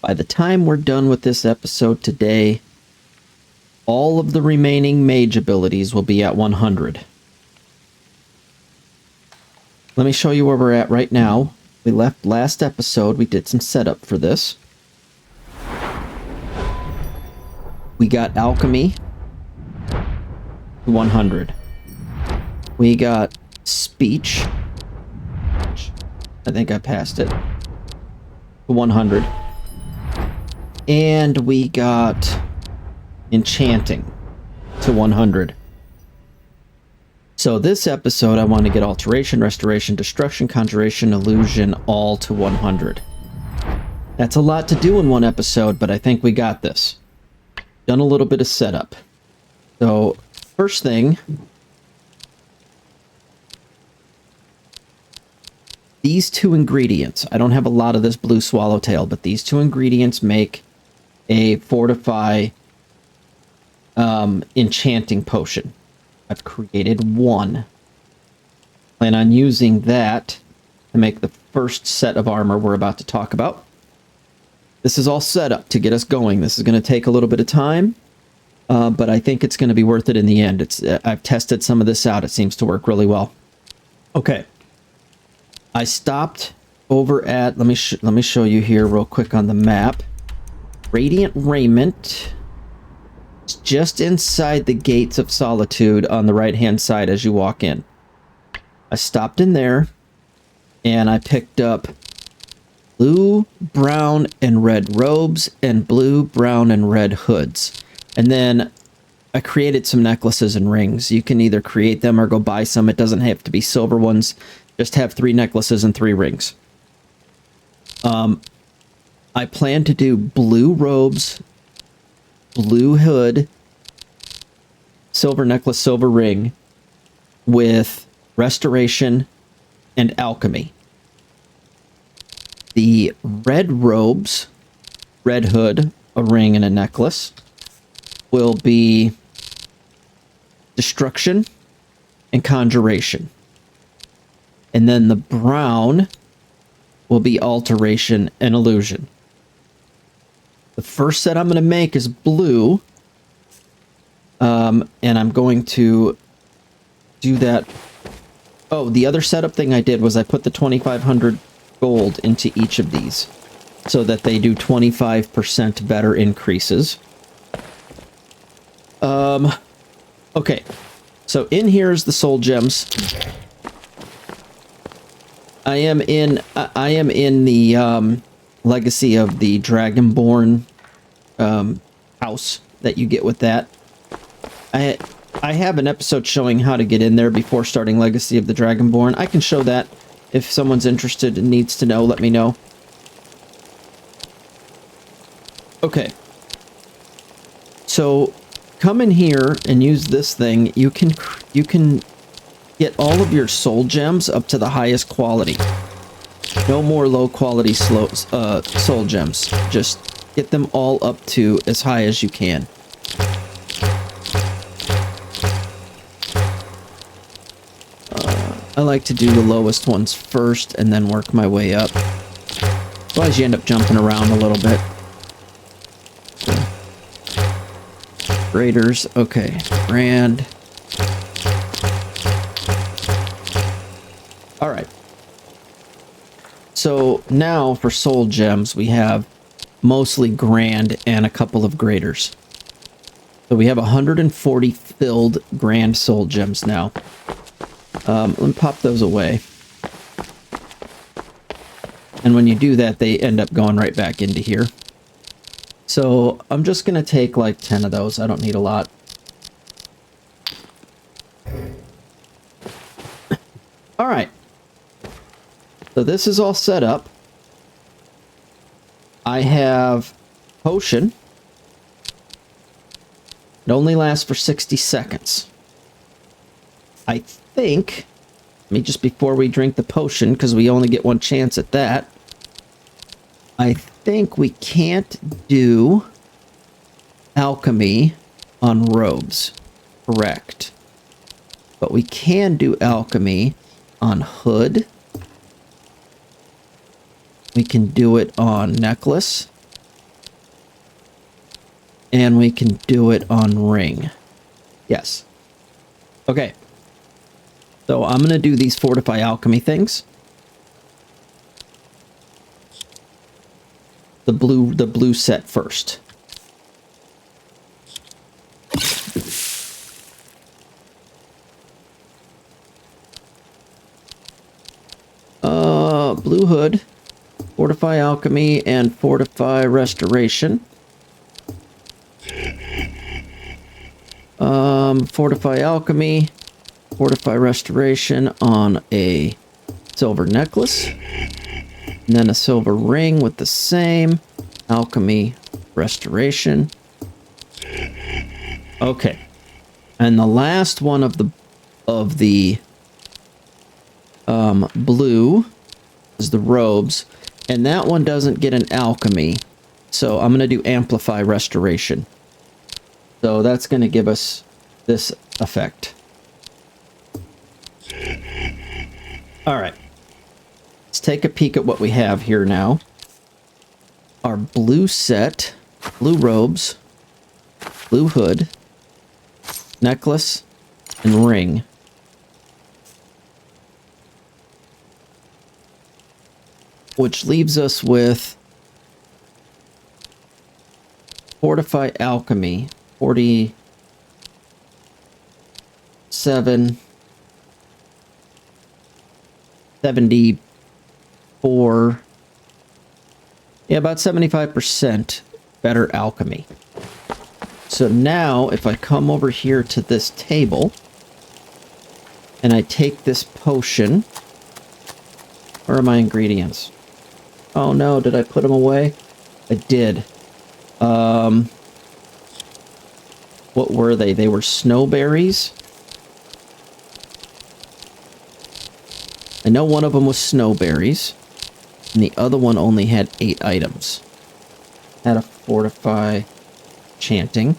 By the time we're done with this episode today, all of the remaining mage abilities will be at 100. Let me show you where we're at right now. We left last episode. We did some setup for this. We got alchemy to 100. We got speech. I think I passed it. To 100. And we got enchanting to 100. So this episode, I want to get alteration, restoration, destruction, conjuration, illusion, all to 100. That's a lot to do in one episode, but I think we got this. Done a little bit of setup. So first thing, these two ingredients. I don't have a lot of this blue swallowtail, but these two ingredients make a fortify enchanting potion. I've created one. Plan on using that to make the first set of armor we're about to talk about. This is all set up to get us going. This is going to take a little bit of time, but I think it's going to be worth it in the end. I've tested some of this out. It seems to work really well. Okay. I stopped over at, let me show you here real quick on the map. Radiant Raiment. It's just inside the Gates of Solitude on the right-hand side as you walk in. I stopped in there, and I picked up blue, brown, and red robes, and blue, brown, and red hoods. And then I created some necklaces and rings. You can either create them or go buy some. It doesn't have to be silver ones. Just have 3 necklaces and 3 rings. I plan to do blue robes, blue hood, silver necklace, silver ring, with restoration and alchemy. The red robes, red hood, a ring, and a necklace will be destruction and conjuration. And then the brown will be alteration and illusion. The first set I'm going to make is blue. And I'm going to do that. Oh, the other setup thing I did was I put the 2,500 gold into each of these so that they do 25% better increases. Okay. So in here is the soul gems. I am in the legacy of the Dragonborn house that you get with that. I have an episode showing how to get in there before starting Legacy of the Dragonborn. I can show that if someone's interested and needs to know, let me know. Okay. So come in here and use this thing. You can get all of your soul gems up to the highest quality. No more low quality soul gems. Just get them all up to as high as you can. I like to do the lowest ones first and then work my way up. Otherwise you end up jumping around a little bit. Raiders, okay. Grand. Alright. So now for soul gems we have mostly grand and a couple of graders. So we have 140 filled grand soul gems now. Let me pop those away. And when you do that, they end up going right back into here. So I'm just going to take like 10 of those. I don't need a lot. All right. So this is all set up. I have potion. It only lasts for 60 seconds. I think, just before we drink the potion, because we only get one chance at that, I think we can't do alchemy on robes. Correct. But we can do alchemy on hood. We can do it on necklace. And we can do it on ring. Yes. Okay. So I'm going to do these fortify alchemy things. The blue set first. Blue hood, fortify alchemy, and fortify restoration. Fortify alchemy, fortify restoration on a silver necklace, and then a silver ring with the same alchemy restoration. Okay, and the last one of the blue is the robes, and that one doesn't get an alchemy, so I'm going to do amplify restoration. So that's going to give us this effect. Alright. Let's take a peek at what we have here now. Our blue set, blue robes, blue hood, necklace, and ring. Which leaves us with fortify alchemy, 47, 74, yeah, about 75% better alchemy. So now, if I come over here to this table, and I take this potion, where are my ingredients? Oh no, did I put them away? I did. What were they? They were snowberries. I know one of them was snowberries, and the other one only had 8 items. Had a fortify chanting.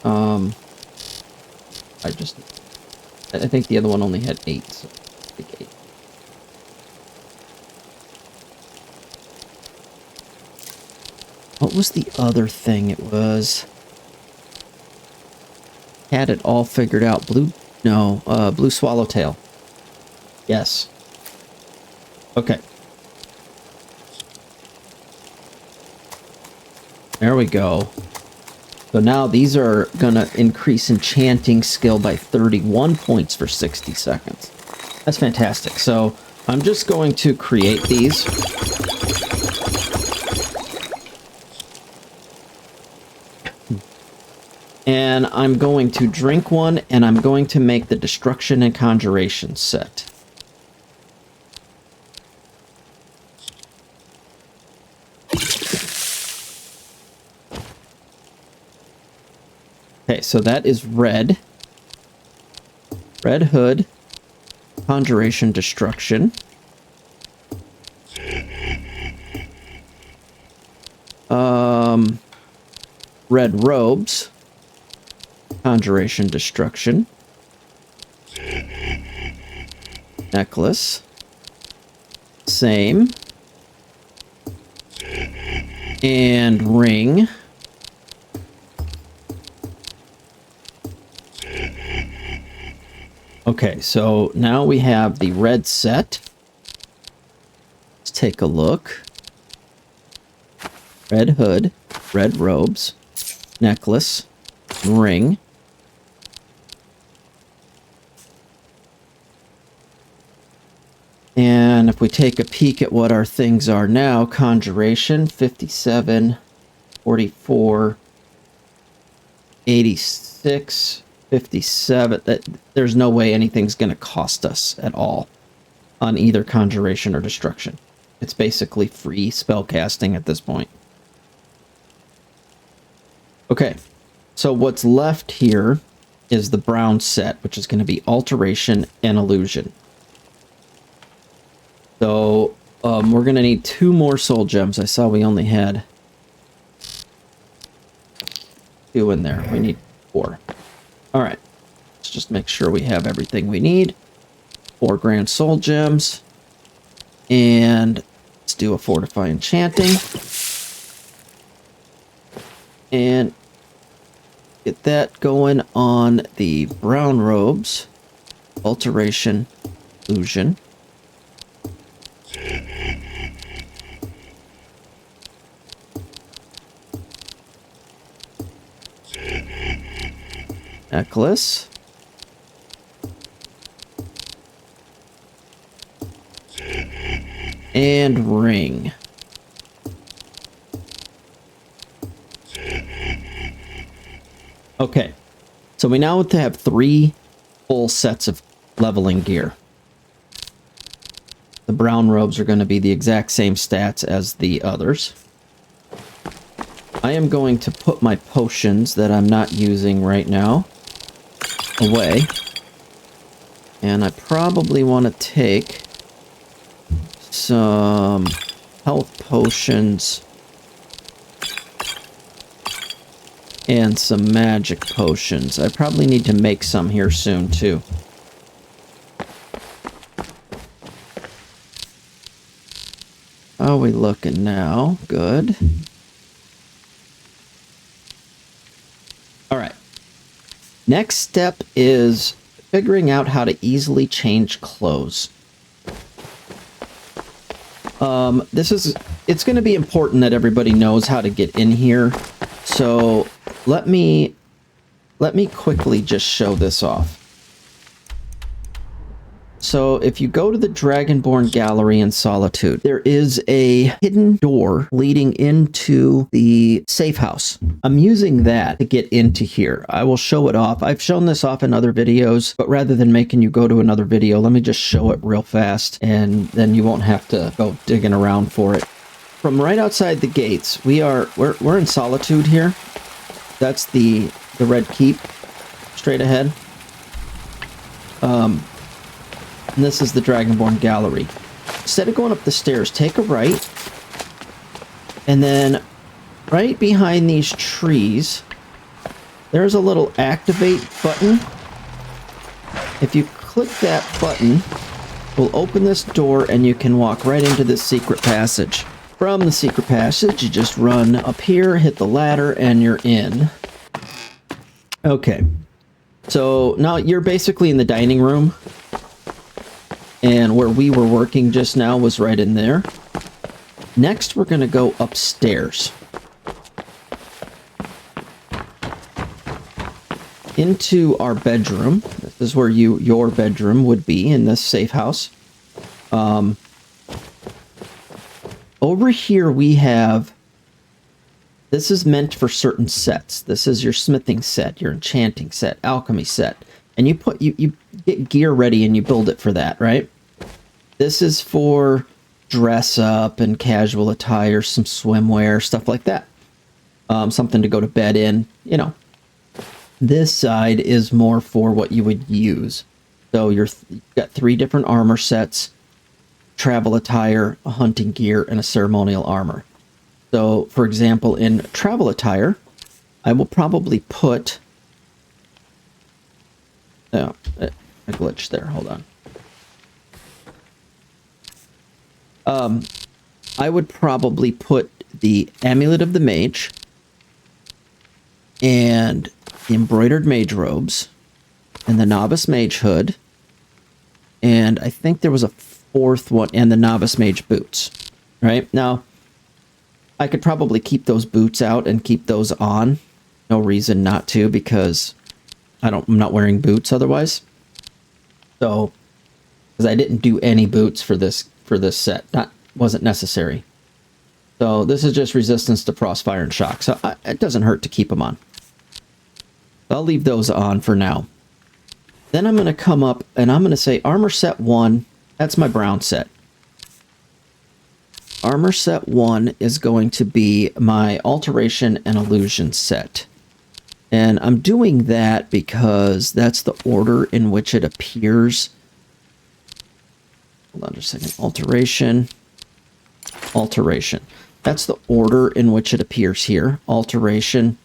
I think the other one only had 8. So I think 8. What was the other thing? It was... Had it all figured out. Blue swallowtail. Yes. Okay. There we go. So now these are gonna increase enchanting skill by 31 points for 60 seconds. That's fantastic. So I'm just going to create these. And I'm going to drink one, and I'm going to make the Destruction and Conjuration set. Okay, so that is red. Red hood, Conjuration, Destruction. Red robes. Conjuration, Destruction. Necklace. Same. And ring. Okay, so now we have the red set. Let's take a look. Red hood, red robes, necklace, ring. And if we take a peek at what our things are now, Conjuration, 57, 44, 86, 57. There's no way anything's going to cost us at all on either Conjuration or Destruction. It's basically free spell casting at this point. Okay, so what's left here is the brown set, which is going to be Alteration and Illusion. So, we're going to need 2 more soul gems. I saw we only had 2 in there. We need 4. Alright. Let's just make sure we have everything we need. 4 grand soul gems. And let's do a fortify enchanting. And get that going on the brown robes. Alteration, illusion. Necklace. And ring. Okay, so we now have 3 full sets of leveling gear. The brown robes are going to be the exact same stats as the others. I am going to put my potions that I'm not using right now away. And I probably want to take some health potions and some magic potions. I probably need to make some here soon too. How are we looking now? Good. Alright. Next step is figuring out how to easily change clothes. It's going to be important that everybody knows how to get in here. So let me quickly just show this off. So if you go to the Dragonborn Gallery in Solitude, there is a hidden door leading into the safe house. I'm using that to get into here. I will show it off. I've shown this off in other videos, but rather than making you go to another video, let me just show it real fast, and then you won't have to go digging around for it. From right outside the gates, we're in Solitude here. That's the Red Keep, straight ahead. And this is the Dragonborn Gallery. Instead of going up the stairs, take a right. And then right behind these trees, there's a little activate button. If you click that button, we'll open this door and you can walk right into this secret passage. From the secret passage, you just run up here, hit the ladder, and you're in. Okay. So now you're basically in the dining room. And where we were working just now was right in there. Next, we're going to go upstairs. Into our bedroom. This is where your bedroom would be in this safe house. Over here we have... This is meant for certain sets. This is your smithing set, your enchanting set, alchemy set. And you get gear ready and you build it for that, right? This is for dress up and casual attire, some swimwear, stuff like that. Something to go to bed in, you know. This side is more for what you would use. So you've got 3 different armor sets, travel attire, a hunting gear, and a ceremonial armor. So, for example, in travel attire, I will probably put... Oh, I glitched there. Hold on. I would probably put the Amulet of the Mage and the embroidered mage robes and the novice mage hood, and I think there was a 4th one, and the novice mage boots. Right? Now, I could probably keep those boots out and keep those on. No reason not to, because I'm not wearing boots otherwise. So, because I didn't do any boots for this set, wasn't necessary. So this is just resistance to frost, fire, and shock. So it doesn't hurt to keep them on. I'll leave those on for now. Then I'm going to come up and I'm going to say armor set 1. That's my brown set. Armor set 1 is going to be my alteration and illusion set. And I'm doing that because that's the order in which it appears. Hold on just a second. Alteration. That's the order in which it appears here. Alteration,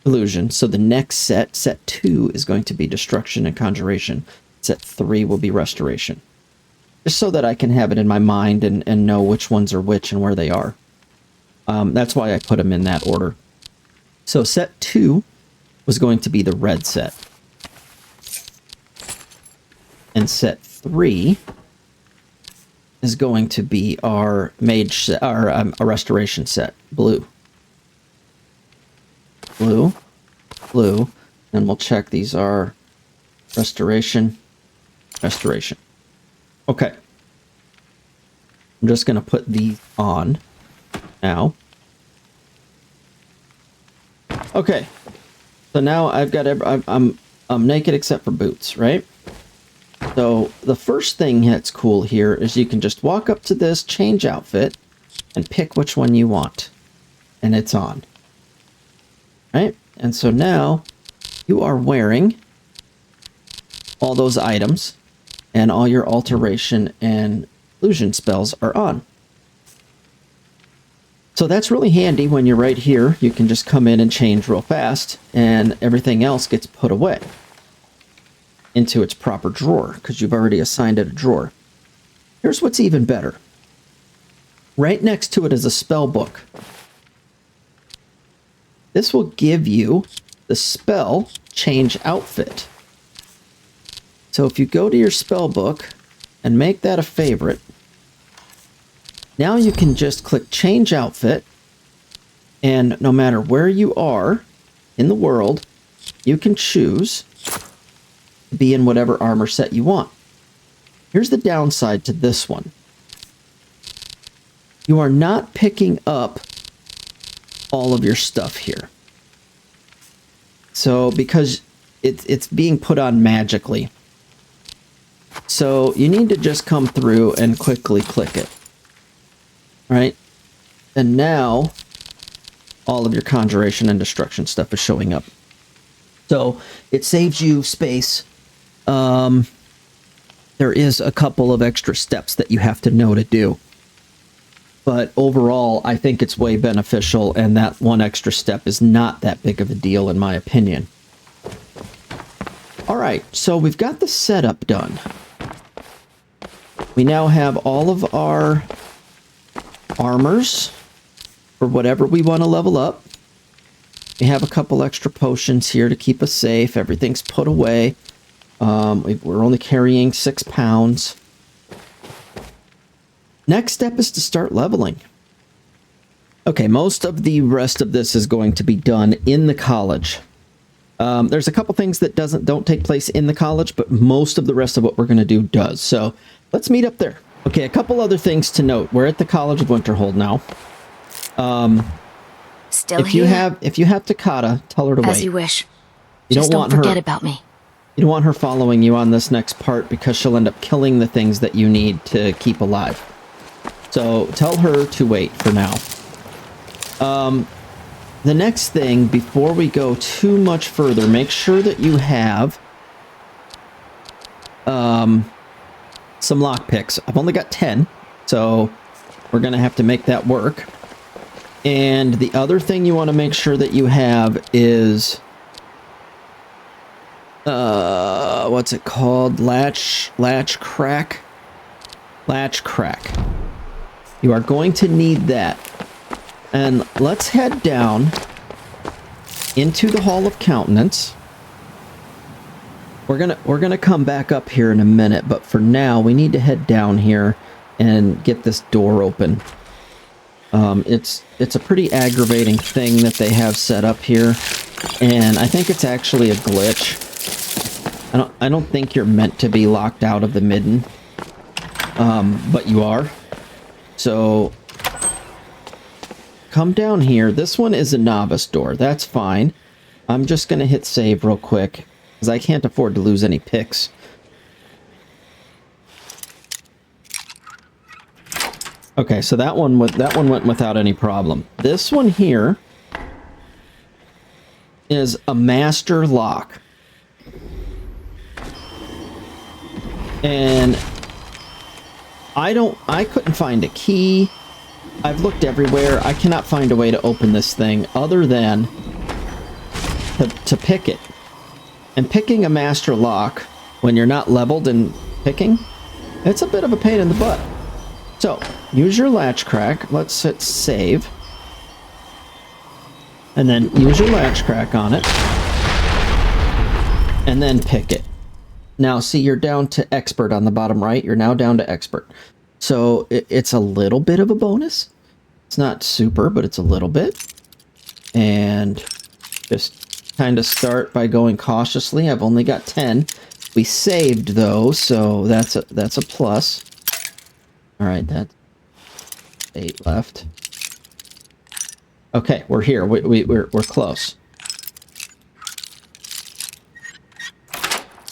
illusion. So the next set 2, is going to be destruction and conjuration. Set 3 will be restoration. Just so that I can have it in my mind and know which ones are which and where they are. That's why I put them in that order. So set 2 was going to be the red set. And set 3 is going to be our mage set, our a restoration set. Blue. Blue. Blue. And we'll check these are restoration. Restoration. Okay. I'm just going to put these on now. Okay. So now I've got I'm naked except for boots, right? So the first thing that's cool here is you can just walk up to this, change outfit, and pick which one you want. And it's on. Right? And so now you are wearing all those items, and all your alteration and illusion spells are on. So that's really handy when you're right here. You can just come in and change real fast, and everything else gets put away into its proper drawer, because you've already assigned it a drawer. Here's what's even better. Right next to it is a spell book. This will give you the spell change outfit. So if you go to your spell book and make that a favorite, now you can just click change outfit, and no matter where you are in the world, you can choose to be in whatever armor set you want. Here's the downside to this one. You are not picking up all of your stuff here. So because it's being put on magically. So you need to just come through and quickly click it. Right? And now all of your conjuration and destruction stuff is showing up. So it saves you space. There is a couple of extra steps that you have to know to do. But overall, I think it's way beneficial, and that one extra step is not that big of a deal in my opinion. All right, so we've got the setup done. We now have all of our armors for whatever we want to level up. We have a couple extra potions here to keep us safe. Everything's put away. We're only carrying 6 pounds. Next step is to start leveling. Okay, most of the rest of this is going to be done in the college. There's a couple things that don't take place in the college, but most of the rest of what we're going to do does. So let's meet up there. Okay, a couple other things to note. We're at the College of Winterhold now. Still if here? If you have Takata, tell her to wait. As you wish. You Just don't forget about me. You don't want her following you on this next part, because she'll end up killing the things that you need to keep alive. So tell her to wait for now. The next thing, before we go too much further, make sure that you have some lockpicks. I've only got 10, so we're going to have to make that work. And the other thing you want to make sure that you have is... what's it called? Latch crack. You are going to need that. And let's head down into the Hall of Countenance. We're gonna come back up here in a minute, but for now we need to head down here and get this door open. It's a pretty aggravating thing that they have set up here, and I think it's actually a glitch. I don't think you're meant to be locked out of the midden, but you are. So come down here. This one is a novice door. That's fine. I'm just going to hit save real quick, because I can't afford to lose any picks. Okay, so that one went without any problem. This one here is a master lock. And I couldn't find a key. I've looked everywhere. I cannot find a way to open this thing other than to pick it. And picking a master lock when you're not leveled in picking, it's a bit of a pain in the butt. So, use your latch crack. Let's hit save. And then use your latch crack on it. And then pick it. Now, see, you're down to expert on the bottom right. You're now down to expert. So it's a little bit of a bonus. It's not super, but it's a little bit. And just kind of start by going cautiously. I've only got 10. We saved, though, so that's a plus. All right, that's 8 left. Okay, we're here. We're close.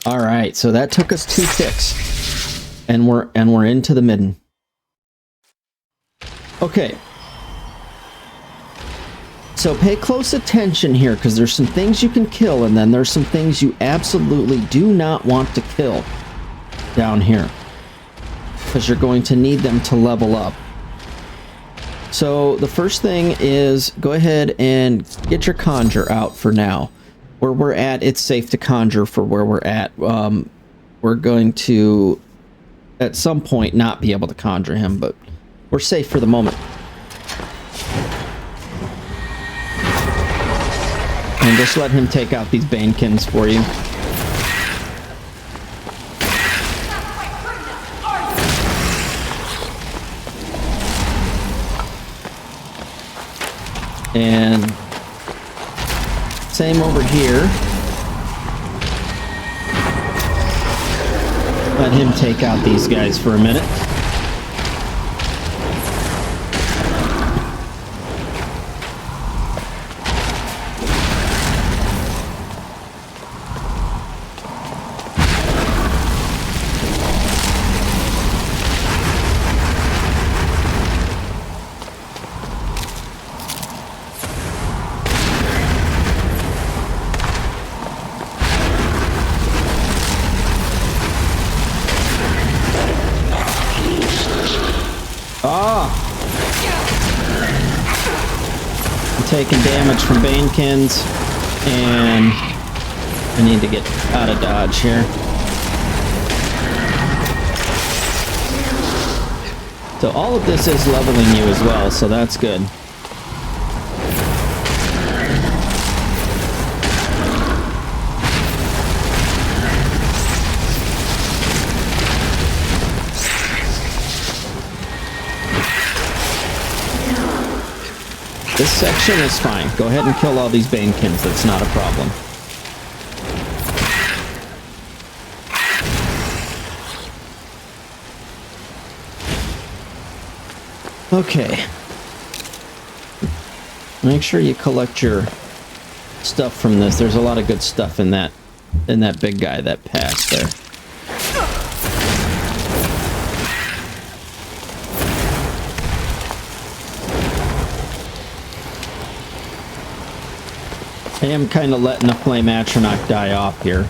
All right, so that took us 2 ticks, and we're into the midden. Okay. So pay close attention here, because there's some things you can kill, and then there's some things you absolutely do not want to kill down here, because you're going to need them to level up. So the first thing is go ahead and get your conjure out for now. Where we're at, it's safe to conjure for where we're at. We're going to, at some point, not be able to conjure him, but we're safe for the moment. And just let him take out these Banekins for you. And same over here. Let him take out these guys for a minute. Taking damage from Banekins, and I need to get out of dodge here. So all of this is leveling you as well, so that's good. This section is fine. Go ahead and kill all these Banekins. That's not a problem. Okay. Make sure you collect your stuff from this. There's a lot of good stuff in that big guy that passed there. I am kind of letting the Flame Atronach die off here.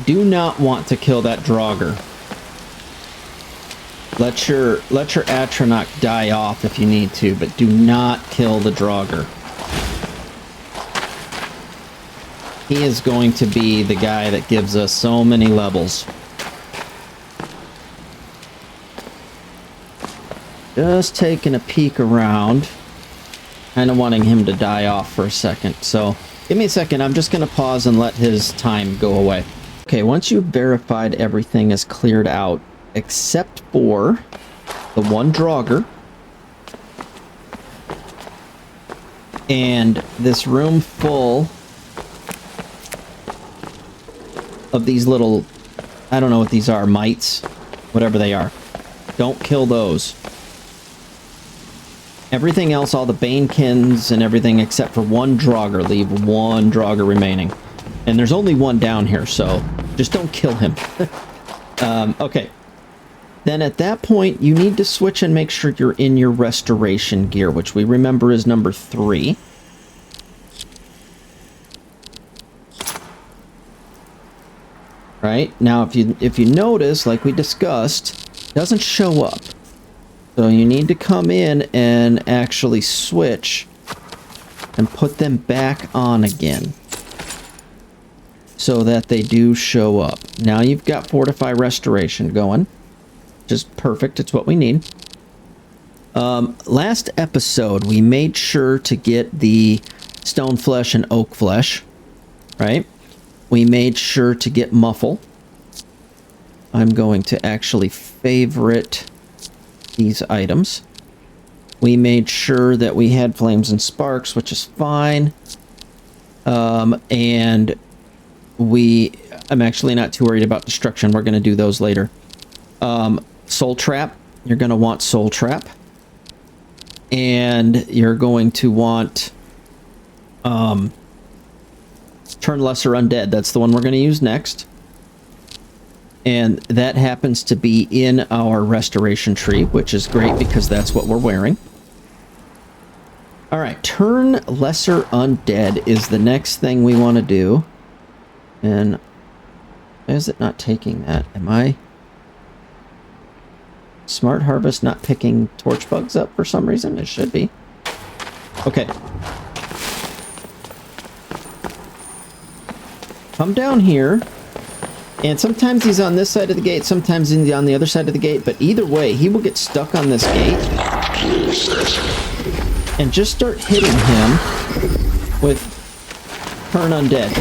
Do not want to kill that Draugr. Let your Atronach die off if you need to, but do not kill the Draugr. He is going to be the guy that gives us so many levels. Just taking a peek around. Kind of wanting him to die off for a second. So, give me a second. I'm just going to pause and let his time go away. Okay, once you've verified everything is cleared out, except for the one Draugr and this room full of these little, I don't know what these are, mites, whatever they are. Don't kill those. Everything else, all the Banekins and everything except for one Draugr, leave one Draugr remaining. And there's only one down here, so just don't kill him. Okay. Then at that point, you need to switch and make sure you're in your restoration gear, which we remember is number 3. Right? Now, if you notice, like we discussed, it doesn't show up. So you need to come in and actually switch and put them back on again so that they do show up. Now you've got Fortify Restoration going, which is perfect. It's what we need. Last episode, we made sure to get the Stone Flesh and Oak Flesh, right? We made sure to get Muffle. I'm going to actually favorite these items. We made sure that we had Flames and Sparks, which is fine. And I'm actually not too worried about Destruction. We're going to do those later. Soul Trap. You're going to want Soul Trap. And you're going to want Turn Lesser Undead. That's the one we're going to use next. And that happens to be in our restoration tree, which is great because that's what we're wearing. Alright, Turn Lesser Undead is the next thing we want to do. And why is it not taking that? Am I... Smart Harvest not picking torch bugs up for some reason? It should be. Okay. Come down here. And sometimes he's on this side of the gate, sometimes he's on the other side of the gate, but either way, he will get stuck on this gate. And just start hitting him with Turn Undead.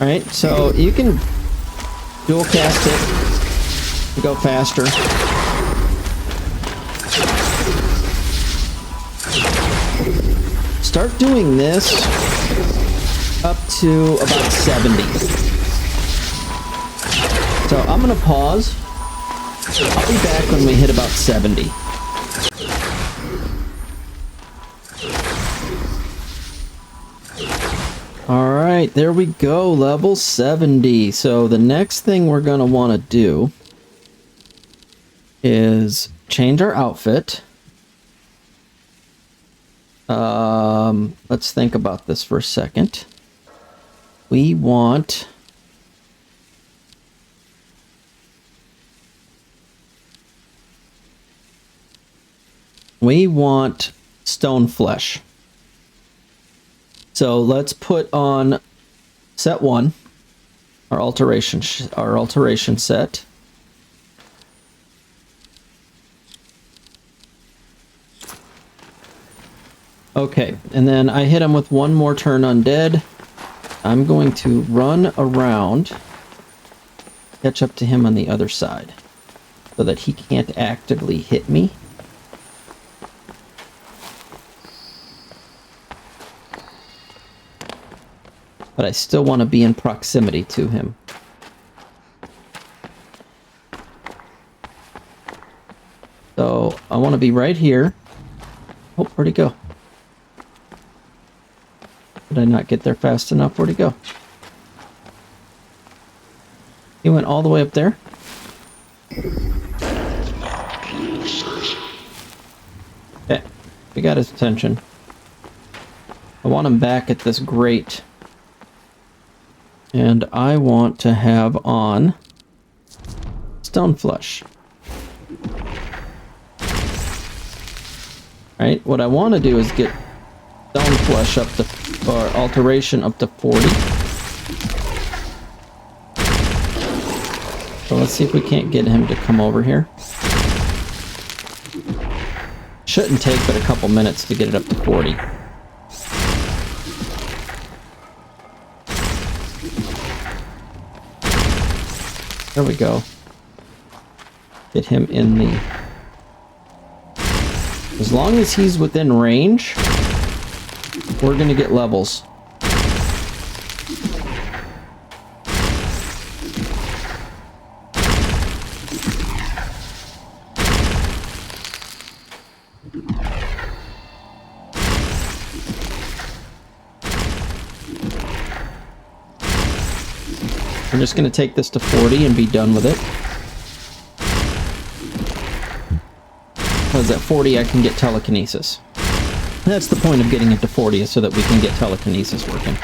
Alright, so you can dual cast it to go faster. Start doing this up to about 70. So I'm going to pause. I'll be back when we hit about 70. Alright, there we go. Level 70. So the next thing we're going to want to do is change our outfit. Let's think about this for a second. We want... Stone Flesh. So let's put on set 1, our alteration set. Okay, and then I hit him with one more Turn Undead. I'm going to run around, catch up to him on the other side, so that he can't actively hit me. But I still want to be in proximity to him. So I want to be right here. Oh, where'd he go? Did I not get there fast enough? Where'd he go? He went all the way up there. Okay, we got his attention. I want him back at this grate. And I want to have on Stone Flesh. Right, what I want to do is get Stone Flesh up to, or Alteration up to 40. So let's see if we can't get him to come over here. Shouldn't take but a couple minutes to get it up to 40. There we go. Get him in the... As long as he's within range, we're gonna get levels. We're just going to take this to 40 and be done with it. Because at 40 I can get telekinesis. That's the point of getting it to 40, is so that we can get telekinesis working.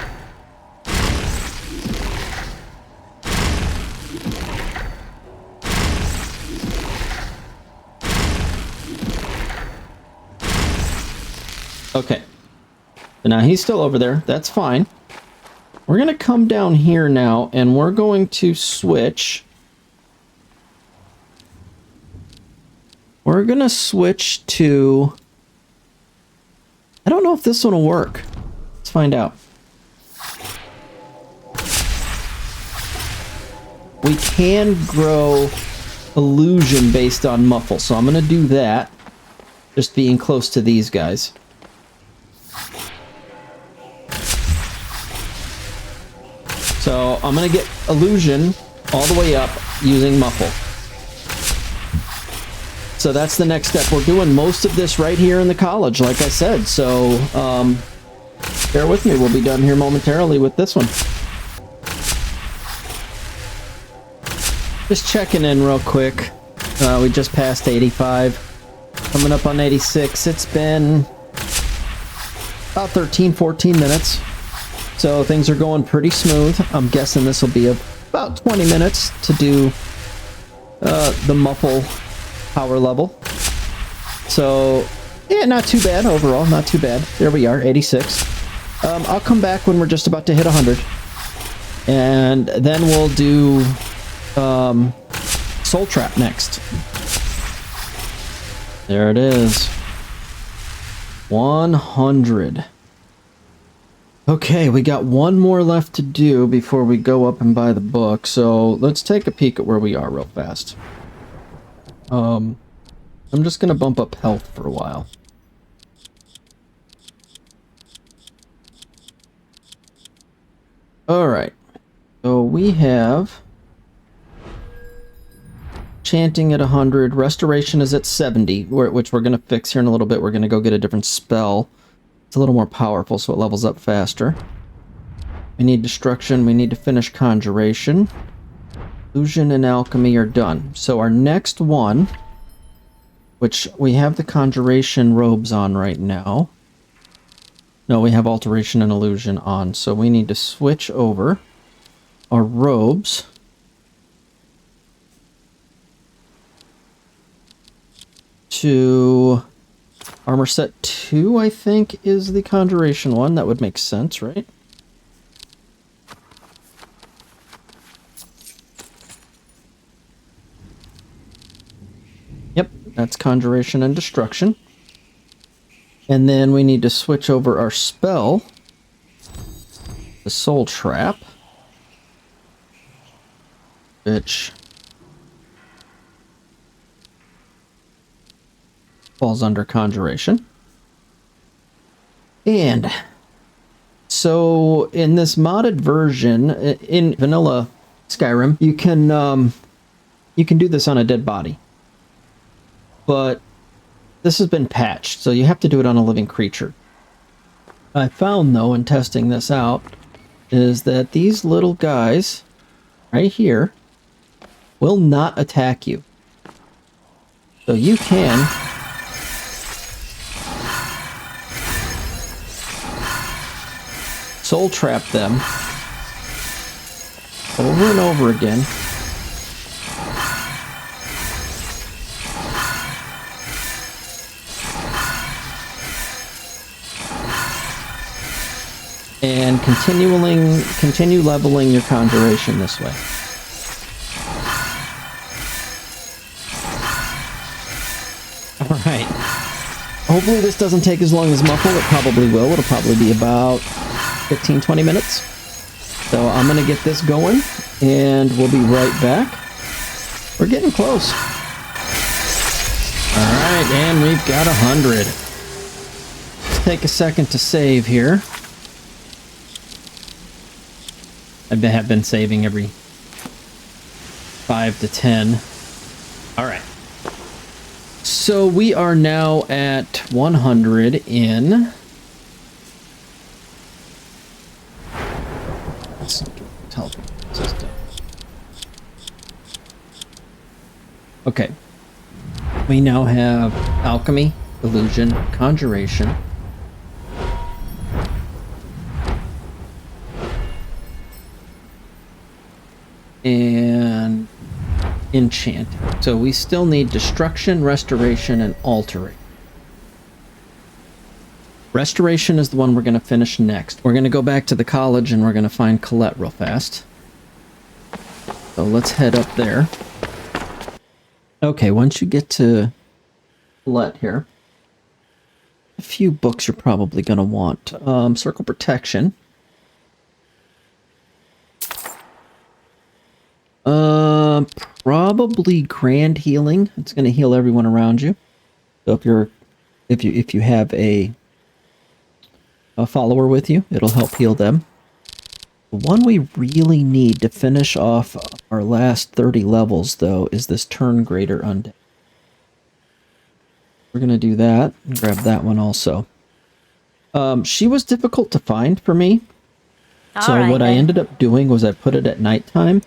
Okay. So now he's still over there. That's fine. We're going to come down here now, and we're going to switch. We're going to switch to... I don't know if this one will work. Let's find out. We can grow illusion based on muffle, so I'm going to do that. Just being close to these guys. So I'm going to get illusion all the way up using muffle. So that's the next step. We're doing most of this right here in the college, like I said. So bear with me. We'll be done here momentarily with this one. Just checking in real quick. We just passed 85. Coming up on 86. It's been about 13, 14 minutes. So things are going pretty smooth. I'm guessing this will be about 20 minutes to do the muffle power level. So, yeah, not too bad overall. Not too bad. There we are, 86. I'll come back when we're just about to hit 100. And then we'll do Soul Trap next. There it is. 100. Okay, we got one more left to do before we go up and buy the book, so let's take a peek at where we are real fast. I'm just going to bump up health for a while. Alright, so we have chanting at 100, restoration is at 70, which we're going to fix here in a little bit. We're going to go get a different spell. It's a little more powerful, so it levels up faster. We need destruction. We need to finish conjuration. Illusion and alchemy are done. So our next one, which we have the conjuration robes on right now. No, we have alteration and illusion on, so we need to switch over our robes to armor set 2, I think, is the conjuration one. That would make sense, right? Yep, that's conjuration and destruction. And then we need to switch over our spell, the soul trap, which falls under conjuration. And so in this modded version, in vanilla Skyrim, you can do this on a dead body. But this has been patched, so you have to do it on a living creature. I found, though, in testing this out, is that these little guys right here will not attack you. So you can soul trap them over and over again. And continue leveling your conjuration this way. Alright. Hopefully this doesn't take as long as Muffle. It probably will. It'll probably be about 15-20 minutes. So I'm going to get this going, and we'll be right back. We're getting close. Alright, and we've got 100. Let's take a second to save here. I have been saving every 5 to 10. Alright. So we are now at 100 in... Let's tell system. Okay. We now have alchemy, illusion, conjuration. And enchanting. So we still need destruction, restoration, and alteration. Restoration is the one we're going to finish next. We're going to go back to the college and we're going to find Colette real fast. So let's head up there. Okay, once you get to Colette here, a few books you're probably going to want. Circle Protection. Probably Grand Healing. It's going to heal everyone around you. So if you have a follower with you, it'll help heal them. The one we really need to finish off our last 30 levels, though, is this Turn Greater Undead. We're going to do that. Grab that one also. She was difficult to find for me. So what I ended up doing was I put it at nighttime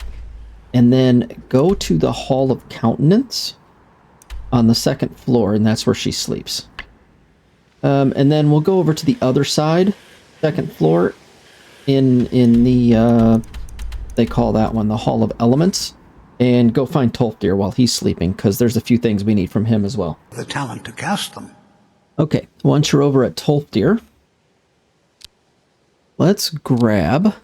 and then go to the Hall of Countenance on the 2nd floor, and that's where she sleeps. And then we'll go over to the other side, 2nd floor, in the, they call that one the Hall of Elements, and go find Tolfdir while he's sleeping, because there's a few things we need from him as well. The talent to cast them. Okay, once you're over at Tolfdir, let's grab...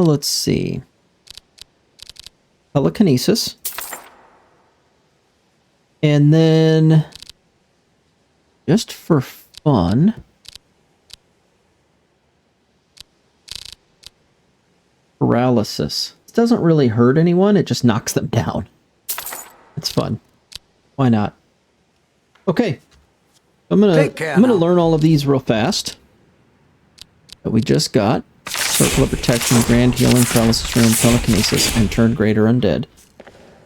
let's see. Telekinesis. And then, just for fun, paralysis. This doesn't really hurt anyone, it just knocks them down. It's fun. Why not? Okay. I'm gonna learn all of these real fast. That we just got. Circle of Protection, Grand Healing, Paralysis Room, Telekinesis, and Turn Greater Undead.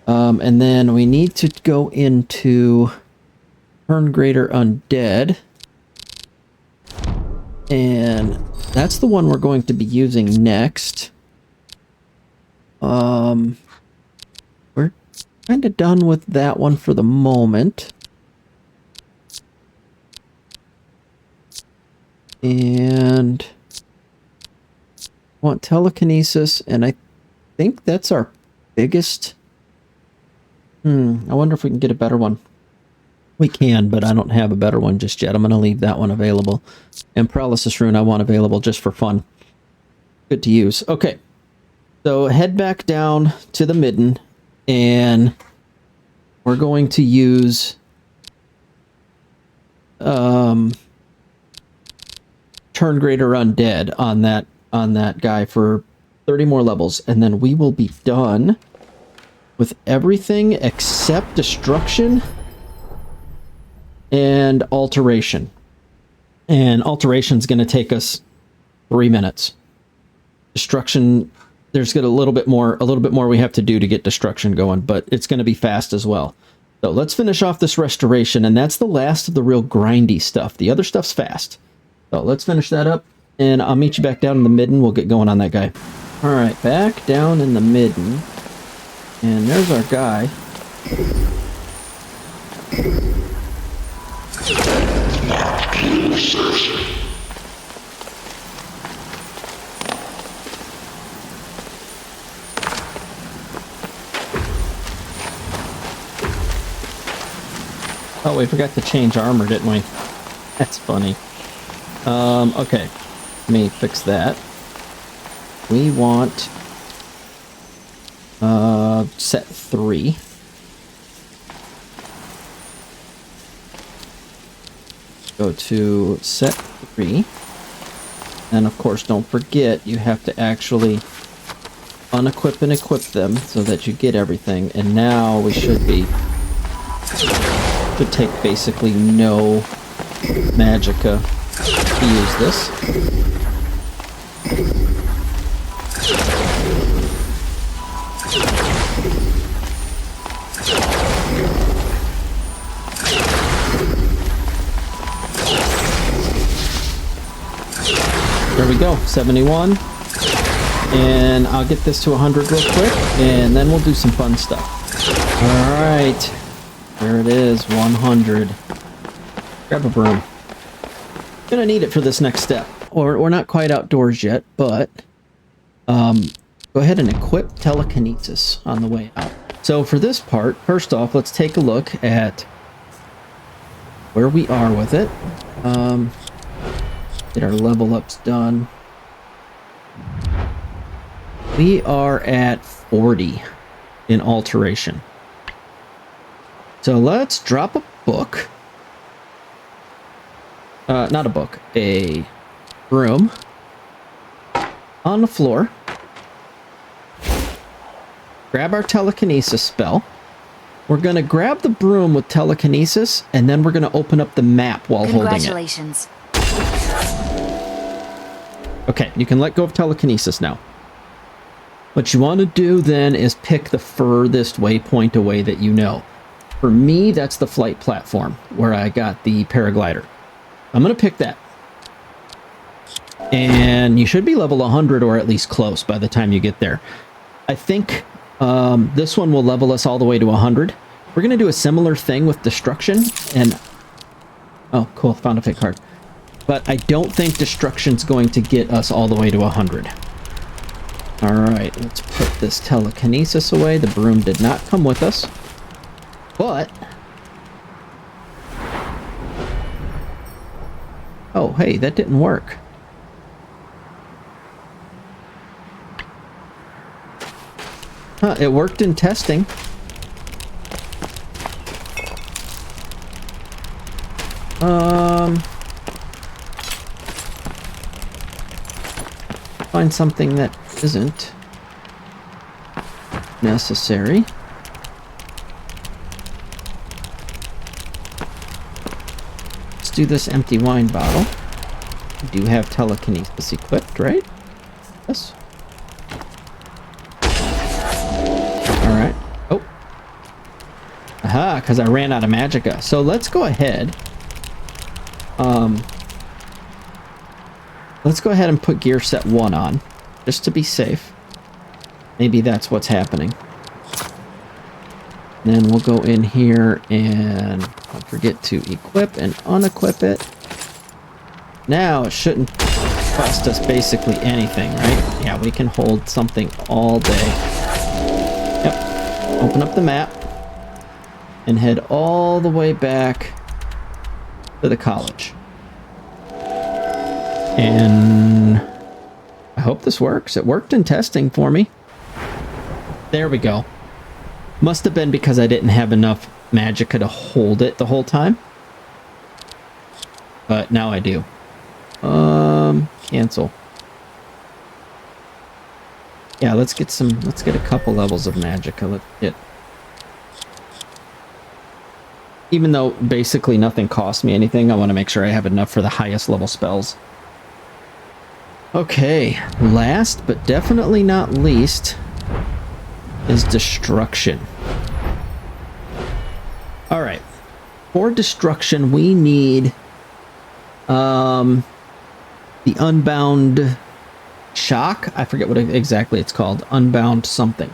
And then we need to go into Turn Greater Undead. And that's the one we're going to be using next. We're kind of done with that one for the moment. And... want telekinesis, and I think that's our biggest... I wonder if we can get a better one. We can, but I don't have a better one just yet. I'm going to leave that one available. And Paralysis Rune I want available just for fun. Good to use. Okay. So head back down to the midden, and we're going to use... Turn Greater Undead on that guy for 30 more levels, and then we will be done with everything except destruction and alteration. And alteration's going to take us 3 minutes. Destruction, there's got a little bit more we have to do to get destruction going, but it's going to be fast as well. So let's finish off this restoration, and that's the last of the real grindy stuff. The other stuff's fast. So let's finish that up. And I'll meet you back down in the midden. We'll get going on that guy. Alright, back down in the midden. And there's our guy. Oh, we forgot to change armor, didn't we? That's funny. Okay. Let me fix that. We want set 3. Go to set 3. And of course, don't forget, you have to actually unequip and equip them so that you get everything. And now we should take basically no magicka to use this. There we go, 71. And I'll get this to 100 real quick, and then we'll do some fun stuff. All right. There it is, 100. Grab a broom. Gonna need it for this next step. Or we're not quite outdoors yet, but go ahead and equip telekinesis on the way out. So for this part, first off, let's take a look at where we are with it. Get our level ups done. We are at 40 in Alteration. So let's drop a book. Not a book, a broom on the floor. Grab our telekinesis spell. We're going to grab the broom with telekinesis, and then we're going to open up the map while holding it. Congratulations. Okay, you can let go of telekinesis now. What you want to do then is pick the furthest waypoint away that you know. For me, that's the flight platform where I got the paraglider. I'm going to pick that. And you should be level 100 or at least close by the time you get there. I think this one will level us all the way to 100. We're going to do a similar thing with destruction. And oh, cool. Found a fake card. But I don't think destruction's going to get us all the way to 100. All right, let's put this telekinesis away. The broom did not come with us. But oh, hey, that didn't work. Huh, it worked in testing. Find something that isn't necessary. Let's do this empty wine bottle. We do have telekinesis equipped, right? Yes. Alright. Oh. Aha, because I ran out of magicka. So let's go ahead. Let's go ahead and put gear set 1 on, just to be safe. Maybe that's what's happening. Then we'll go in here and don't forget to equip and unequip it. Now it shouldn't cost us basically anything, right? Yeah, we can hold something all day. Yep. Open up the map and head all the way back to the college. And I hope this works. It worked in testing for me. There we go. Must have been because I didn't have enough magicka to hold it the whole time. But now I do. Cancel. Yeah, let's get a couple levels of magicka. Let's get... Even though basically nothing costs me anything, I want to make sure I have enough for the highest level spells. Okay, last but definitely not least is destruction. All right, for destruction we need the unbound shock. I forget what exactly it's called. Unbound something.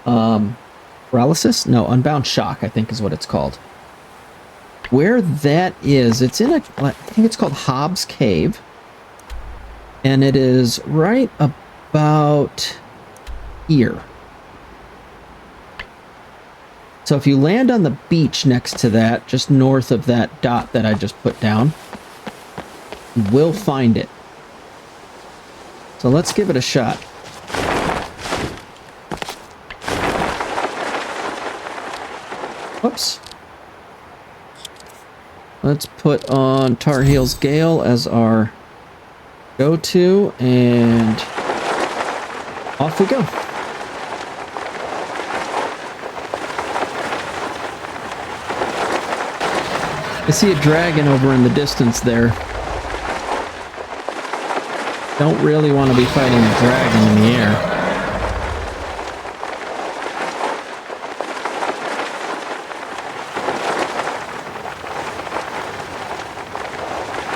Paralysis? No, unbound shock I think is what it's called. Where that is, it's in a, I think it's called Hobbs Cave. And it is right about here. So if you land on the beach next to that, just north of that dot that I just put down, you will find it. So let's give it a shot. Whoops. Let's put on Tar Heels Gale as our go-to, and off we go. I see a dragon over in the distance there. Don't really want to be fighting a dragon in the air.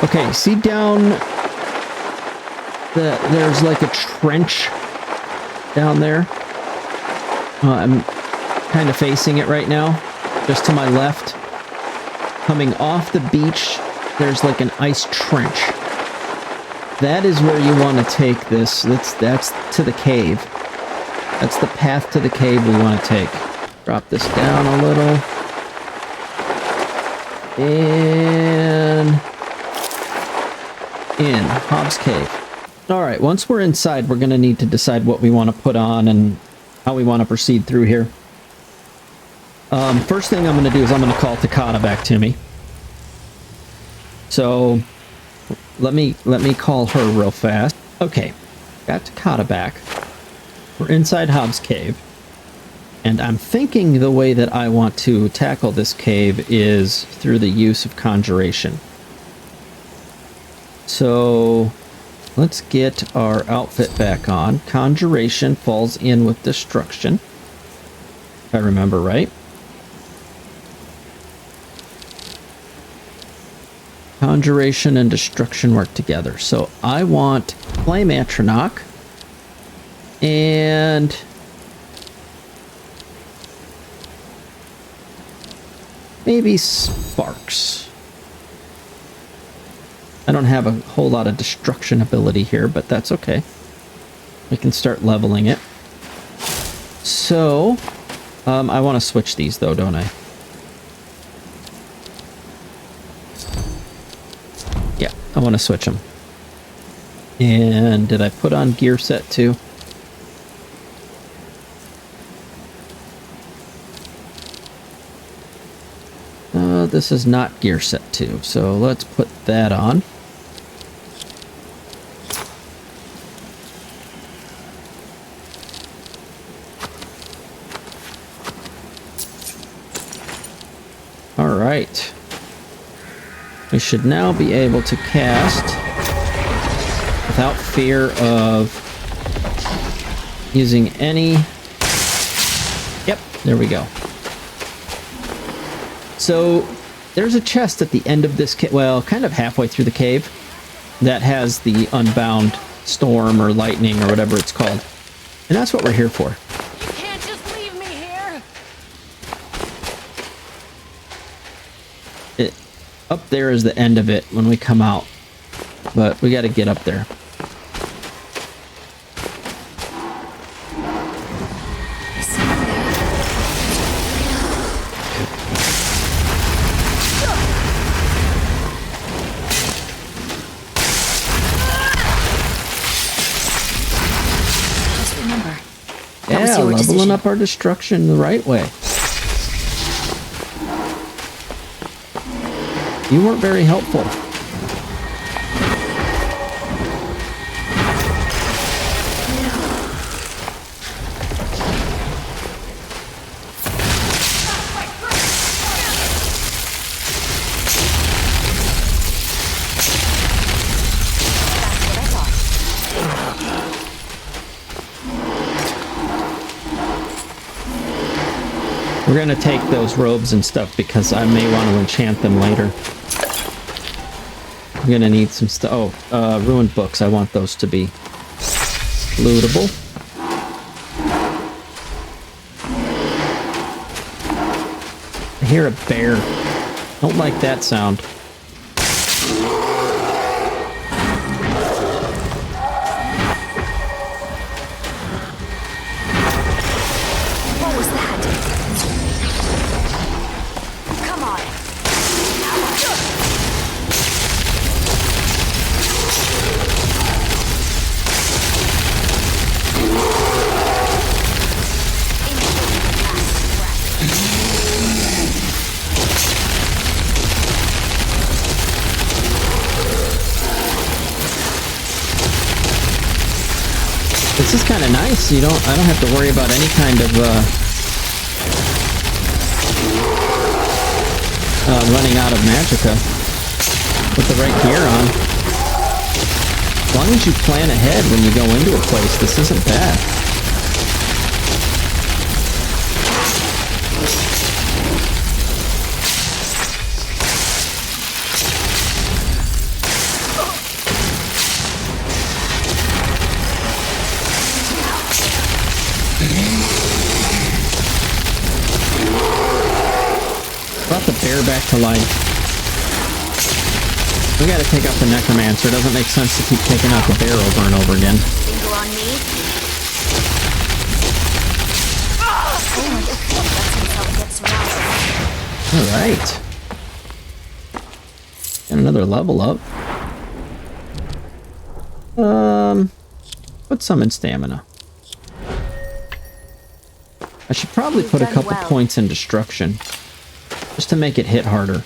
Okay, see down there's like a trench down there. I'm kind of facing it right now, just to my left. Coming off the beach, there's like an ice trench. That is where you want to take this. That's to the cave. That's the path to the cave we want to take. Drop this down a little. And in Hobbs Cave. All right, once we're inside, we're going to need to decide what we want to put on and how we want to proceed through here. First thing I'm going to do is I'm going to call Takata back to me. So let me call her real fast. Okay, got Takata back. We're inside Hobbs Cave. And I'm thinking the way that I want to tackle this cave is through the use of Conjuration. So let's get our outfit back on. Conjuration falls in with Destruction, if I remember right. Conjuration and Destruction work together. So I want Flame Atronach and maybe Sparks. I don't have a whole lot of destruction ability here, but that's okay. We can start leveling it. So, I want to switch these though, don't I? Yeah, I want to switch them. And did I put on gear set too? This is not gear set 2, so let's put that on. All right. We should now be able to cast without fear of using any... Yep, there we go. So there's a chest at the end of this cave, well, kind of halfway through the cave, that has the Unbound Storm or Lightning or whatever it's called. And that's what we're here for. You can't just leave me here. Up there is the end of it when we come out. But we got to get up there. Yeah, leveling up our destruction the right way. You weren't very helpful. We're going to take those robes and stuff because I may want to enchant them later. I'm going to need some stuff. Oh, ruined books. I want those to be lootable. I hear a bear. Don't like that sound. This is kind of nice. I don't have to worry about any kind of running out of magicka with the right gear on. As long as you plan ahead when you go into a place, this isn't bad. Brought the bear back to life. We gotta take out the necromancer. It doesn't make sense to keep taking out the bear over and over again. Finger on me. Alright. And another level up. Put some in stamina. I should probably put a couple points in destruction. Just to make it hit harder.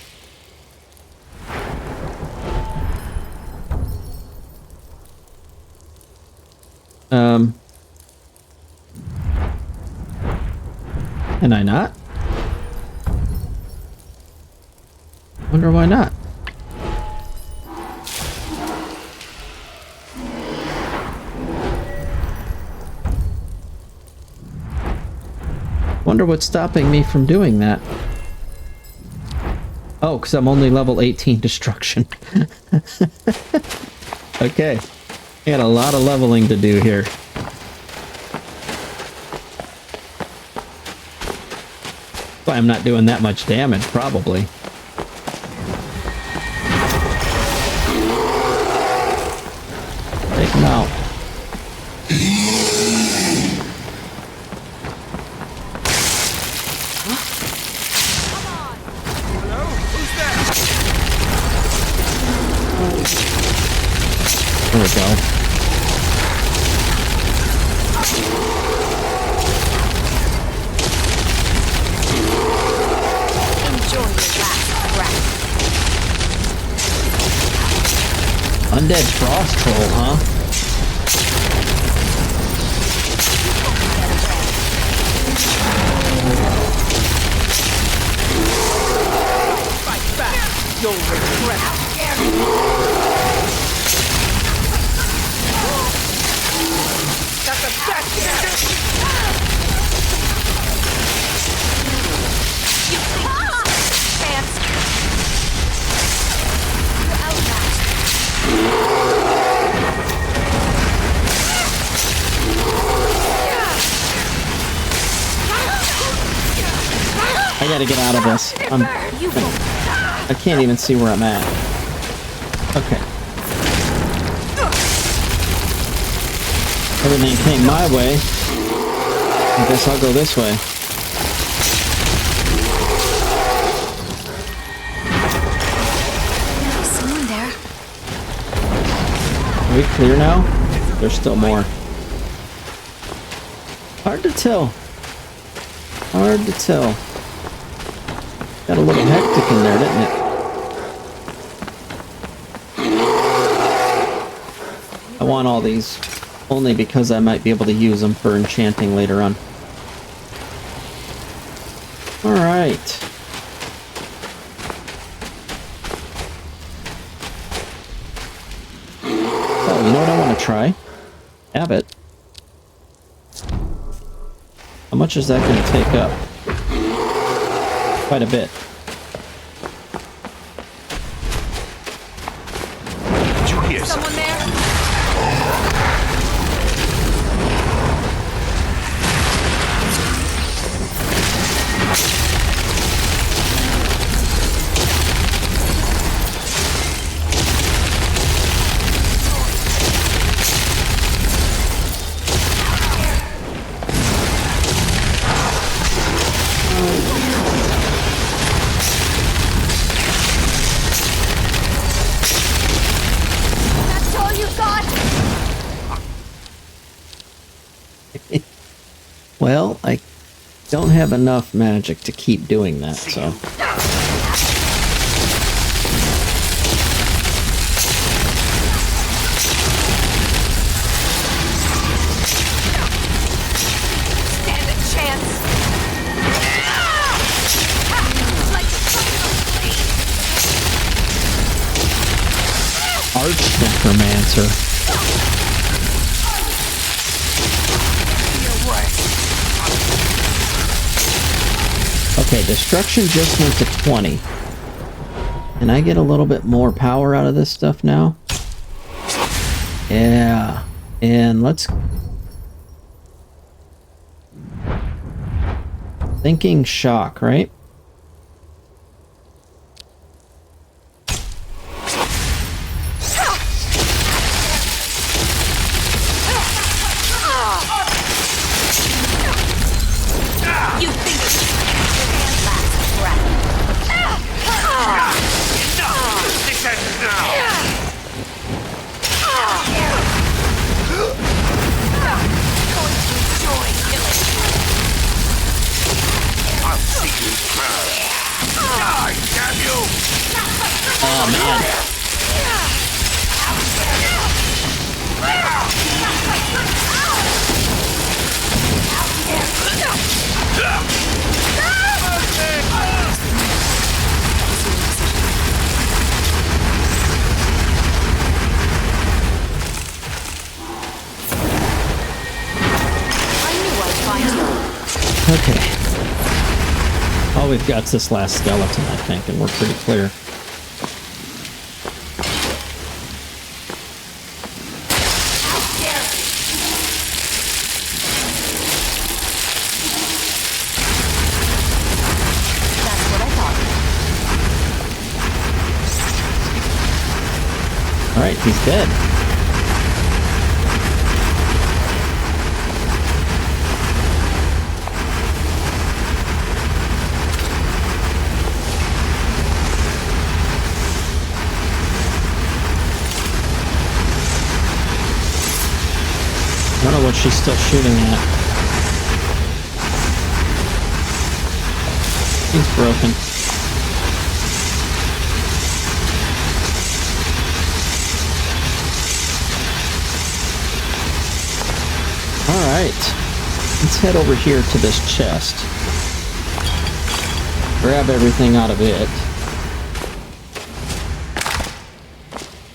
Can I not? Wonder why not. Wonder what's stopping me from doing that. Oh, because I'm only level 18 destruction. Okay. I got a lot of leveling to do here. Why I'm not doing that much damage, probably. Take him out. There we go. Enjoy your last breath. Undead frost troll, huh? Fight back! You'll regret it. That's a backhand! Chance. You're outmatched. I gotta get out of this. I can't even see where I'm at. Okay. Everything came my way. I guess I'll go this way. There's someone there. Are we clear now? There's still more. Hard to tell. Hard to tell. Got a little hectic in there, didn't it? I want all these, only because I might be able to use them for enchanting later on. Alright. Oh, you know what I want to try? Abbot. How much is that going to take up? Quite a bit. Did you hear Someone there? That's all you got? Well, I don't have enough magic to keep doing that, so... Stand a chance. Like Arch Necromancer. Okay, destruction just went to 20. Can I get a little bit more power out of this stuff now? Yeah. And let's... Thinking shock, right? Oh, man. Okay. All we've got is this last skeleton, I think, and we're pretty clear. That's what I thought. All right, he's dead. I don't know what she's still shooting at. He's broken. Alright. Let's head over here to this chest. Grab everything out of it.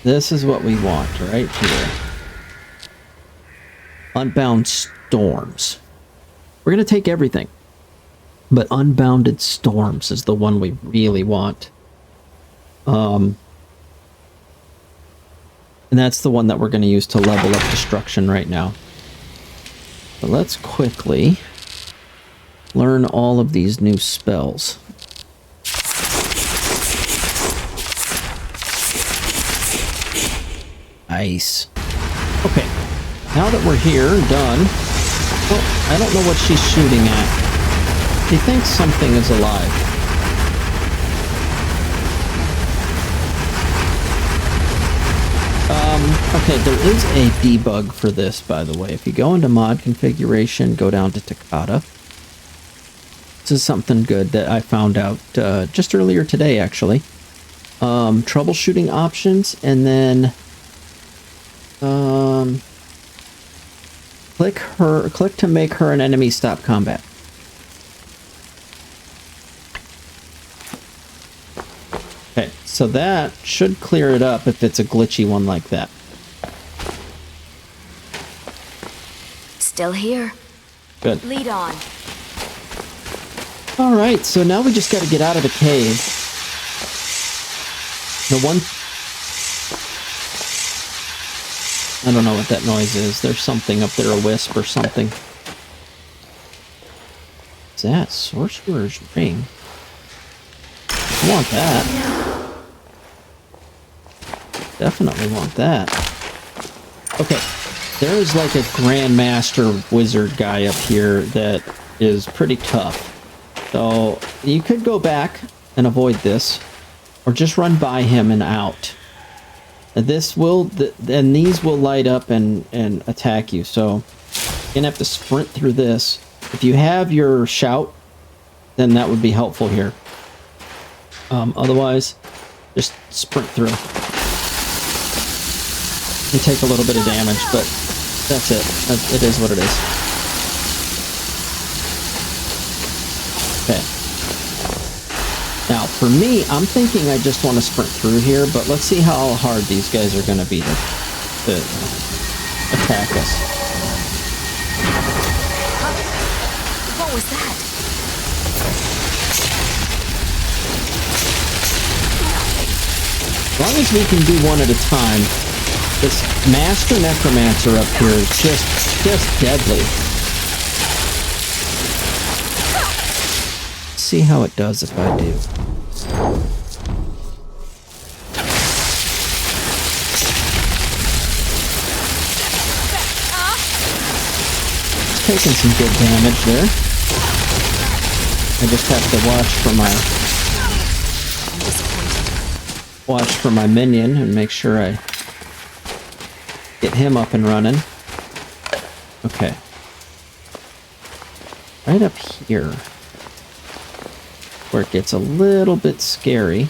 This is what we want right here. Unbound Storms. We're going to take everything. But Unbounded Storms is the one we really want. And that's the one that we're going to use to level up Destruction right now. But let's quickly learn all of these new spells. Nice. Okay. Now that we're here, done. Oh, I don't know what she's shooting at. She thinks something is alive. Okay, there is a debug for this, by the way. If you go into mod configuration, go down to Takata. This is something good that I found out just earlier today, actually. Troubleshooting options, and then click to make her an enemy stop combat. Okay, so that should clear it up if it's a glitchy one like that. Still here. Good. Lead on. Alright, so now we just got to get out of the cave. The one... I don't know what that noise is. There's something up there, a wisp or something. What's that? Sorcerer's Ring. I want that. Definitely want that. Okay. There is like a Grandmaster Wizard guy up here that is pretty tough. So you could go back and avoid this. Or just run by him and out. This will, and these will light up and attack you. So you're gonna have to sprint through this. If you have your shout, then that would be helpful here. Otherwise, just sprint through. You take a little bit of damage, but that's it. It is what it is. Okay. Now, for me, I'm thinking I just want to sprint through here, but let's see how hard these guys are going to be to attack us. What was that? As long as we can do one at a time, this Master Necromancer up here is just deadly. Let's see how it does if I do. Taking some good damage there. I just have to watch for my minion and make sure I get him up and running. Okay. Right up here, where it gets a little bit scary.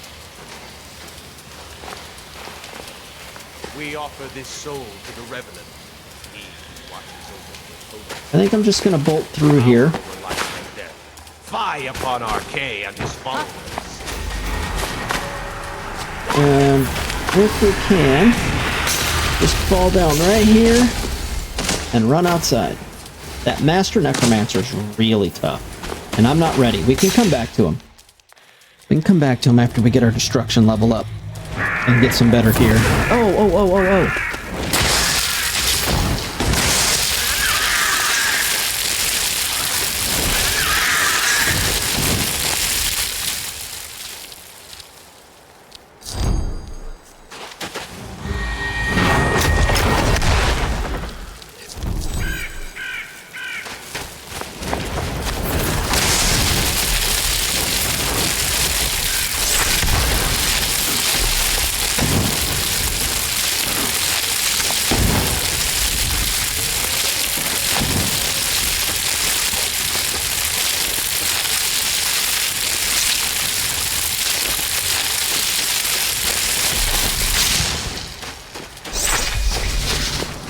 We offer this soul to the Revenant. He watches over the opponent. I think I'm just gonna bolt through here. Our life and death. Fie upon Archay and his followers. And if we can, just fall down right here and run outside. That Master Necromancer is really tough. And I'm not ready. We can come back to him. We can come back to him after we get our destruction level up. And get some better gear. Oh.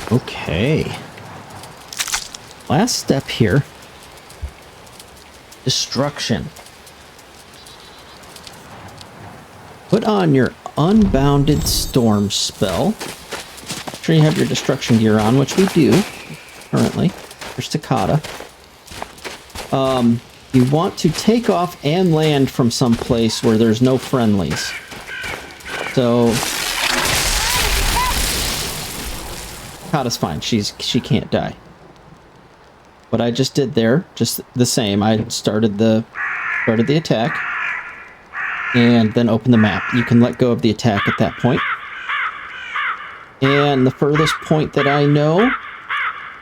Okay. Last step here. Destruction. Put on your Unbounded Storm spell. Make sure you have your destruction gear on, which we do currently. There's Takata. You want to take off and land from some place where there's no friendlies. So Takata's fine. She can't die. What I just did there, just the same. I started the attack and then open the map. You can let go of the attack at that point. And the furthest point that I know,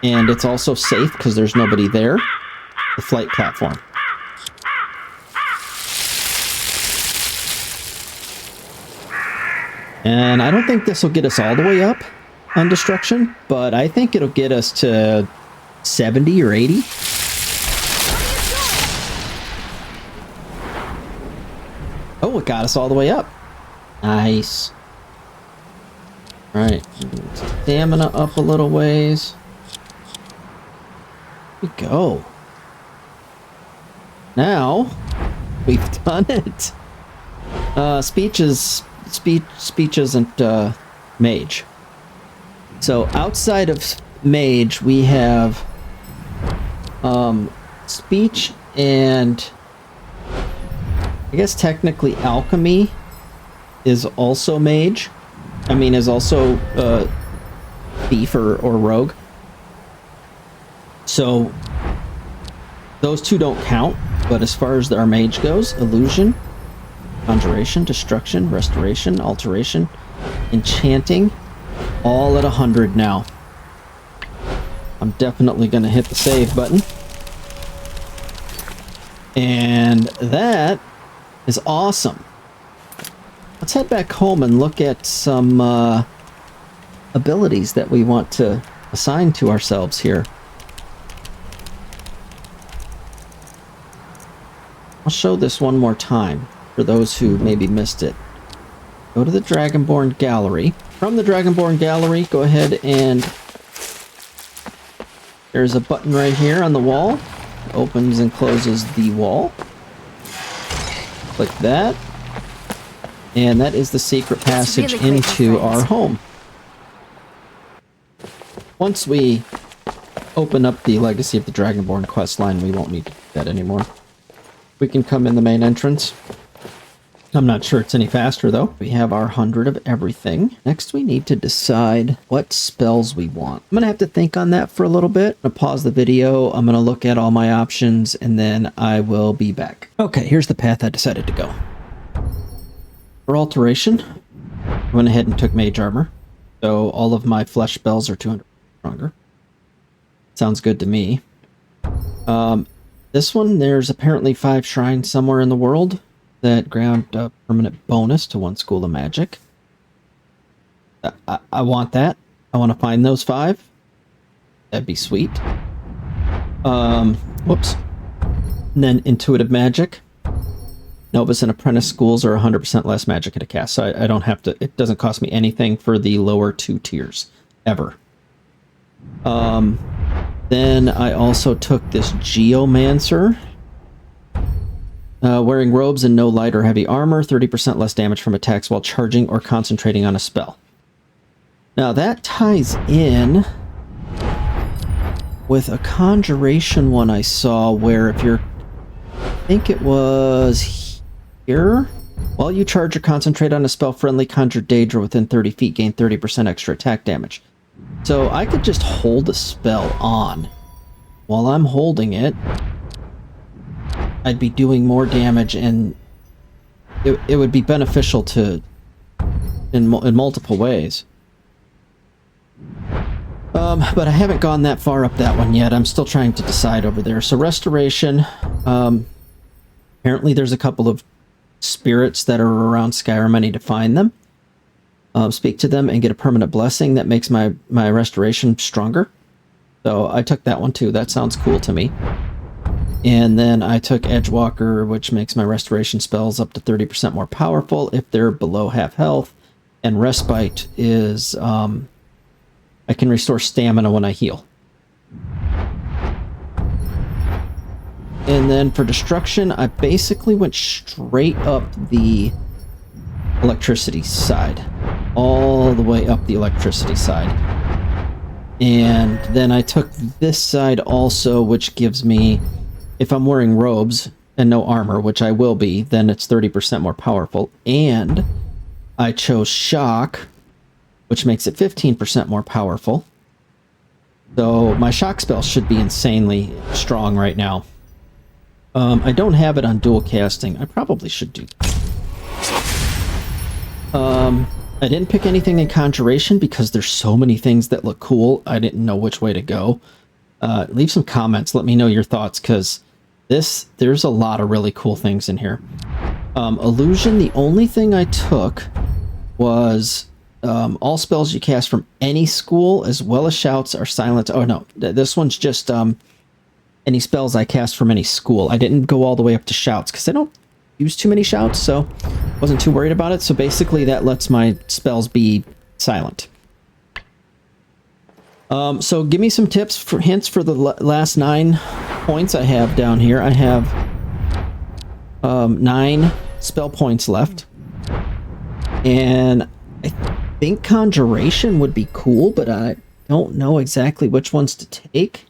and it's also safe because there's nobody there, the flight platform. And I don't think this will get us all the way up on destruction, but I think it'll get us to 70 or 80. Oh, it got us all the way up. Nice. Alright. Stamina up a little ways. Here we go. Now, we've done it. Speech isn't Mage. So outside of Mage, we have speech and I guess technically alchemy is also Mage. I mean, is also thief or rogue. So those two don't count, but as far as our Mage goes, illusion, conjuration, destruction, restoration, alteration, enchanting, all at 100 now. I'm definitely going to hit the save button. And that is awesome. Let's head back home and look at some abilities that we want to assign to ourselves here. I'll show this one more time for those who maybe missed it. Go to the Dragonborn Gallery. From the Dragonborn Gallery, go ahead and there's a button right here on the wall. It opens and closes the wall. Click that. And that is the secret passage really into our home. Once we open up the Legacy of the Dragonborn questline, we won't need to do that anymore. We can come in the main entrance. I'm not sure it's any faster, though. We have our 100 of everything. Next, we need to decide what spells we want. I'm going to have to think on that for a little bit. I'm going to pause the video. I'm going to look at all my options, and then I will be back. Okay, here's the path I decided to go. For Alteration, I went ahead and took Mage Armor. So all of my flesh spells are 200 stronger. Sounds good to me. This one, there's apparently 5 shrines somewhere in the world that grant a permanent bonus to 1 school of magic. I want that. I want to find those 5. That'd be sweet. Whoops. And then intuitive magic. Novice and Apprentice schools are 100% less magic to cast, so I don't have to, it doesn't cost me anything for the lower 2 tiers, ever. Then I also took this Geomancer. Wearing robes and no light or heavy armor, 30% less damage from attacks while charging or concentrating on a spell. Now that ties in with a Conjuration one I saw where if you're, I think it was here, while you charge or concentrate on a spell, friendly conjured Daedra within 30 feet gain 30% extra attack damage. So I could just hold a spell on. While I'm holding it, I'd be doing more damage, and it would be beneficial to in multiple ways. But I haven't gone that far up that one yet. I'm still trying to decide over there. So Restoration, apparently there's a couple of spirits that are around Skyrim. I need to find them, speak to them, and get a permanent blessing that makes my Restoration stronger. So I took that one too. That sounds cool to me. And then I took Edgewalker, which makes my restoration spells up to 30% more powerful if they're below half health. And Respite is, I can restore stamina when I heal. And then for Destruction, I basically went straight up the electricity side. All the way up the electricity side. And then I took this side also, which gives me, if I'm wearing robes and no armor, which I will be, then it's 30% more powerful. And I chose Shock, which makes it 15% more powerful. So my Shock spell should be insanely strong right now. I don't have it on dual casting. I probably should do that. I didn't pick anything in Conjuration because there's so many things that look cool. I didn't know which way to go. Leave some comments. Let me know your thoughts, because there's a lot of really cool things in here. Illusion, the only thing I took was all spells you cast from any school, as well as shouts or silence. Oh no, this one's just any spells I cast from any school. I didn't go all the way up to shouts because I don't use too many shouts, so wasn't too worried about it. So basically that lets my spells be silent. So give me some tips for hints for the last 9 points I have down here. I have 9 spell points left, and I think Conjuration would be cool, but I don't know exactly which ones to take.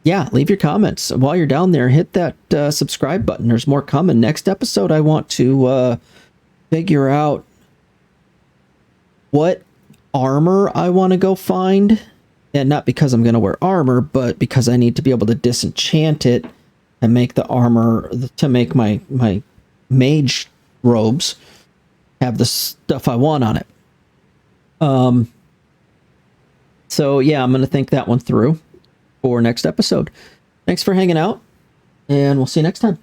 Yeah, leave your comments. While you're down there, hit that subscribe button. There's more coming. Next episode, I want to figure out what armor I want to go find. And not because I'm going to wear armor, but because I need to be able to disenchant it and make the armor, to make my mage robes have the stuff I want on it. So yeah, I'm going to think that one through for next episode. Thanks for hanging out, and we'll see you next time.